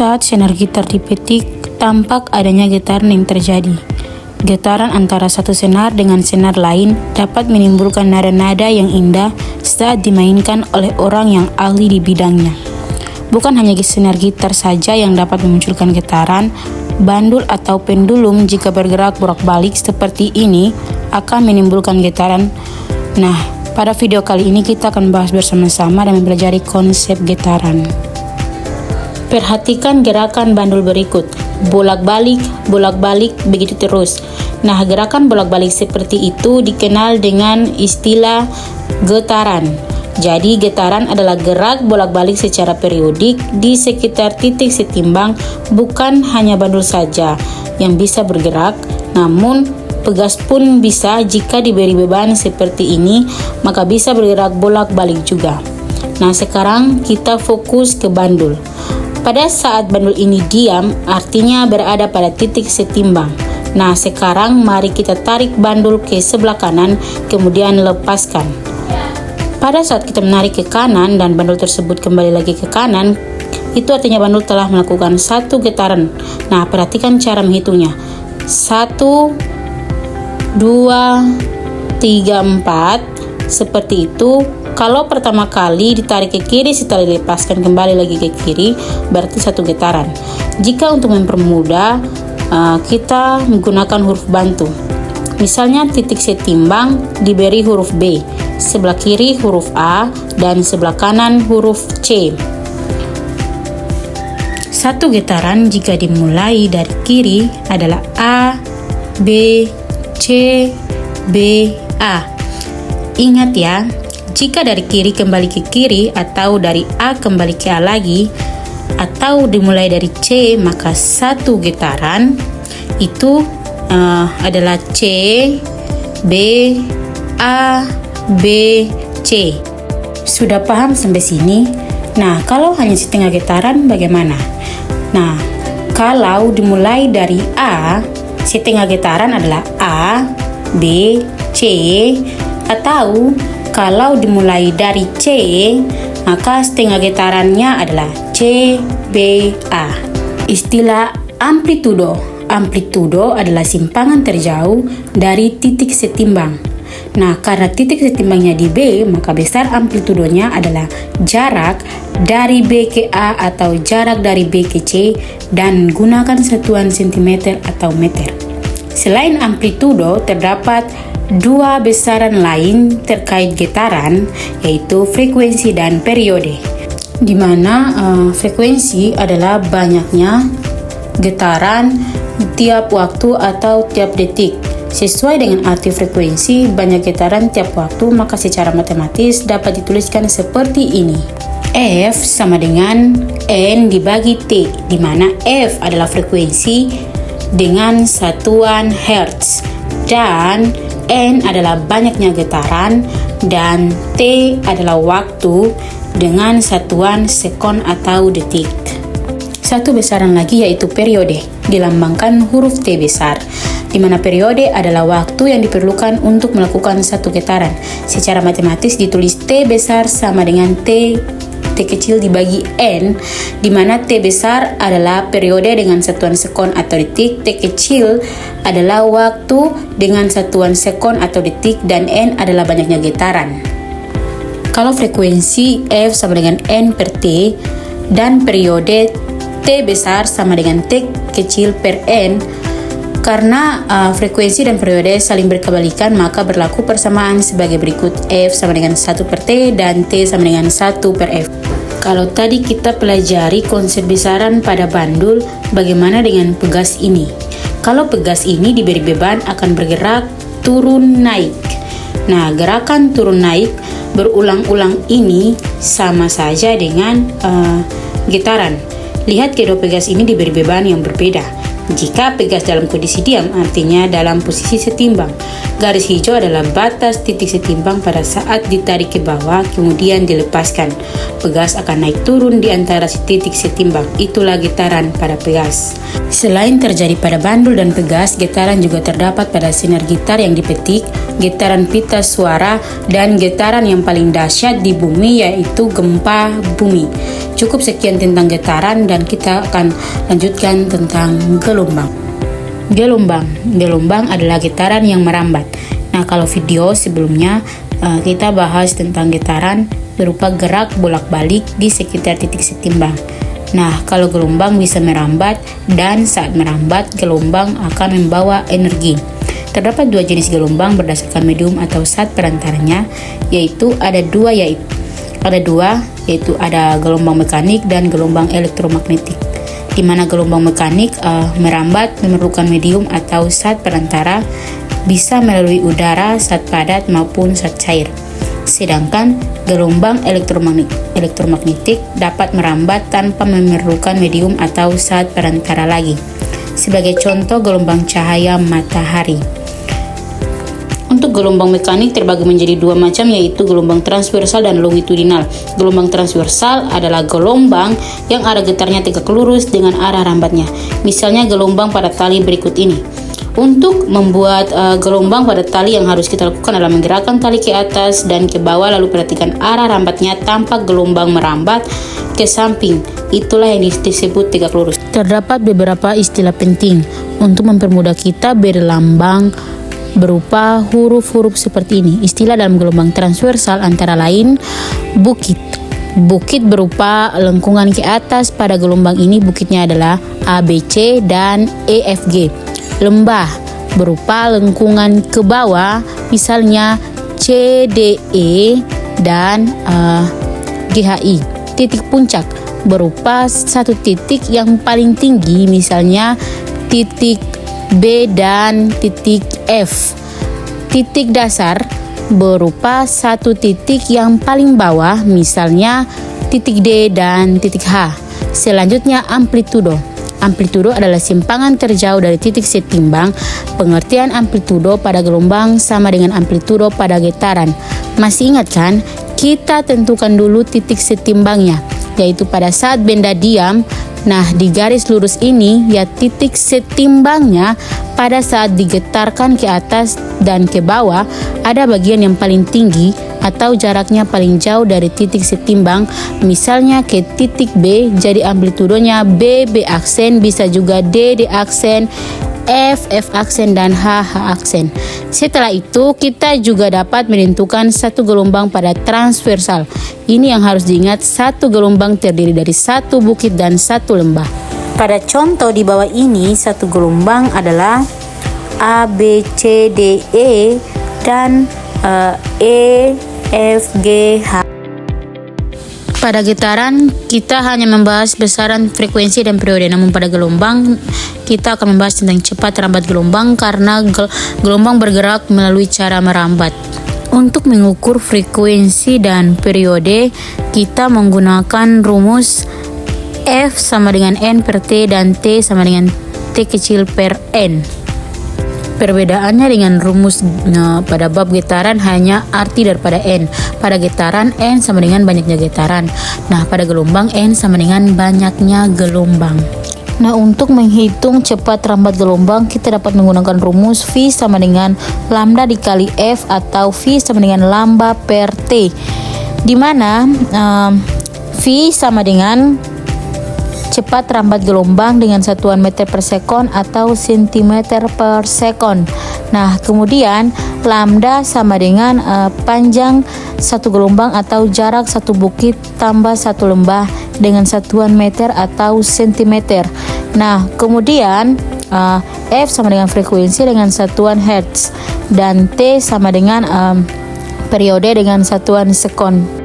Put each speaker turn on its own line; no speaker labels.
Saat senar gitar dipetik, tampak adanya getaran yang terjadi. Getaran antara satu senar dengan senar lain dapat menimbulkan nada-nada yang indah saat dimainkan oleh orang yang ahli di bidangnya. Bukan hanya senar gitar saja yang dapat memunculkan getaran, bandul atau pendulum jika bergerak bolak-balik seperti ini akan menimbulkan getaran. Nah, pada video kali ini kita akan bahas bersama-sama dan mempelajari konsep getaran. Perhatikan gerakan bandul berikut. Bolak-balik, begitu terus. Nah, gerakan bolak-balik seperti itu dikenal dengan istilah getaran. Jadi, getaran adalah gerak bolak-balik secara periodik di sekitar titik setimbang, bukan hanya bandul saja yang bisa bergerak, namun pegas pun bisa jika diberi beban seperti ini, maka bisa bergerak bolak-balik juga. Nah, sekarang kita fokus ke bandul. Pada saat bandul ini diam, artinya berada pada titik setimbang. Nah, sekarang mari kita tarik bandul ke sebelah kanan, kemudian lepaskan. Pada saat kita menarik ke kanan dan bandul tersebut kembali lagi ke kanan, itu artinya bandul telah melakukan satu getaran. Nah, perhatikan cara menghitungnya. 1, 2, 3, 4, seperti itu. Kalau pertama kali ditarik ke kiri setelah dilepaskan kembali lagi ke kiri, berarti satu getaran. Jika untuk mempermudah, kita menggunakan huruf bantu. Misalnya titik setimbang diberi huruf B, sebelah kiri huruf A, dan sebelah kanan huruf C. Satu getaran jika dimulai dari kiri adalah A, B, C, B, A. Ingat ya, jika dari kiri kembali ke kiri atau dari A kembali ke A lagi atau dimulai dari C, maka satu getaran itu adalah C, B, A, B, C. Sudah paham sampai sini? Nah, kalau hanya setengah getaran bagaimana? Nah, kalau dimulai dari A, setengah getaran adalah A, B, C, atau kalau dimulai dari C, maka setengah getarannya adalah C, B, A. Istilah amplitudo. Amplitudo adalah simpangan terjauh dari titik setimbang. Nah, karena titik setimbangnya di B, maka besar amplitudonya adalah jarak dari B ke A atau jarak dari B ke C, dan gunakan satuan cm atau meter. Selain amplitudo, terdapat dua besaran lain terkait getaran, yaitu frekuensi dan periode, di mana frekuensi adalah banyaknya getaran tiap waktu atau tiap detik. Sesuai dengan arti frekuensi, banyak getaran tiap waktu, maka secara matematis dapat dituliskan seperti ini. F sama dengan N dibagi T, di mana F adalah frekuensi dengan satuan Hertz, dan N adalah banyaknya getaran, dan T adalah waktu dengan satuan sekon atau detik. Satu besaran lagi yaitu periode, dilambangkan huruf T besar, di mana periode adalah waktu yang diperlukan untuk melakukan satu getaran. Secara matematis ditulis T besar sama dengan T kecil dibagi N, di mana T besar adalah periode dengan satuan sekon atau detik, T kecil adalah waktu dengan satuan sekon atau detik, dan N adalah banyaknya getaran. Kalau frekuensi F sama dengan N per T, dan periode T besar sama dengan T kecil per N, karena frekuensi dan periode saling berkebalikan, maka berlaku persamaan sebagai berikut. F sama dengan 1 per T dan T sama dengan 1 per F. Kalau tadi kita pelajari konsep besaran pada bandul, bagaimana dengan pegas ini? Kalau pegas ini diberi beban akan bergerak turun naik. Nah, gerakan turun naik berulang-ulang ini sama saja dengan getaran. Lihat kedua pegas ini diberi beban yang berbeda. Jika pegas dalam kondisi diam, artinya dalam posisi setimbang. Garis hijau adalah batas titik setimbang pada saat ditarik ke bawah kemudian dilepaskan. Pegas akan naik turun di antara titik setimbang. Itulah getaran pada pegas. Selain terjadi pada bandul dan pegas, getaran juga terdapat pada sinar gitar yang dipetik, getaran pita suara, dan getaran yang paling dahsyat di bumi yaitu gempa bumi. Cukup sekian tentang getaran dan kita akan lanjutkan tentang gelombang. Gelombang adalah getaran yang merambat. Nah, kalau video sebelumnya kita bahas tentang getaran berupa gerak bolak-balik di sekitar titik setimbang. Nah, kalau gelombang bisa merambat dan saat merambat gelombang akan membawa energi. Terdapat dua jenis gelombang berdasarkan medium atau zat perantaranya, yaitu ada gelombang mekanik dan gelombang elektromagnetik. Di mana gelombang mekanik merambat memerlukan medium atau zat perantara, bisa melalui udara, zat padat maupun zat cair. Sedangkan gelombang elektromagnetik dapat merambat tanpa memerlukan medium atau zat perantara lagi. Sebagai contoh, gelombang cahaya matahari. Untuk gelombang mekanik terbagi menjadi dua macam, yaitu gelombang transversal dan longitudinal. Gelombang transversal adalah gelombang yang arah getarnya tegak lurus dengan arah rambatnya. Misalnya gelombang pada tali berikut ini. Untuk membuat gelombang pada tali yang harus kita lakukan adalah menggerakkan tali ke atas dan ke bawah, lalu perhatikan arah rambatnya tampak gelombang merambat ke samping. Itulah yang disebut tegak lurus. Terdapat beberapa istilah penting untuk mempermudah kita berlambang berupa huruf-huruf seperti ini. Istilah dalam gelombang transversal antara lain bukit. Bukit berupa lengkungan ke atas. Pada gelombang ini bukitnya adalah ABC dan EFG. Lembah berupa lengkungan ke bawah, misalnya CDE dan GHI. Titik puncak berupa satu titik yang paling tinggi, misalnya titik B dan titik F. Titik dasar berupa satu titik yang paling bawah, misalnya titik D dan titik H. Selanjutnya amplitudo. Amplitudo adalah simpangan terjauh dari titik setimbang. Pengertian amplitudo pada gelombang sama dengan amplitudo pada getaran. Masih ingat kan? Kita tentukan dulu titik setimbangnya, yaitu pada saat benda diam. Nah, di garis lurus ini ya titik setimbangnya pada saat digetarkan ke atas dan ke bawah, ada bagian yang paling tinggi atau jaraknya paling jauh dari titik setimbang, misalnya ke titik B, jadi amplitudonya B aksen, bisa juga D aksen, F aksen, dan H aksen. Setelah itu kita juga dapat menentukan satu gelombang pada transversal. Ini yang harus diingat, satu gelombang terdiri dari satu bukit dan satu lembah. Pada contoh di bawah ini, satu gelombang adalah A, B, C, D, E dan E, F, G, H. Pada getaran kita hanya membahas besaran frekuensi dan periode, namun pada gelombang kita akan membahas tentang cepat rambat gelombang karena gelombang bergerak melalui cara merambat. Untuk mengukur frekuensi dan periode, kita menggunakan rumus F sama dengan N per T dan T sama dengan T kecil per N. Perbedaannya dengan rumus pada bab getaran hanya arti daripada N. Pada getaran N sama dengan banyaknya getaran. Nah, pada gelombang N sama dengan banyaknya gelombang. Nah, untuk menghitung cepat rambat gelombang kita dapat menggunakan rumus V sama dengan lambda dikali F atau V sama dengan lambda per T, di mana V sama dengan cepat rambat gelombang dengan satuan meter per sekon atau sentimeter per sekon. Nah, kemudian lambda sama dengan panjang satu gelombang atau jarak satu bukit tambah satu lembah dengan satuan meter atau sentimeter. Nah, kemudian F sama dengan frekuensi dengan satuan hertz dan T sama dengan periode dengan satuan sekon.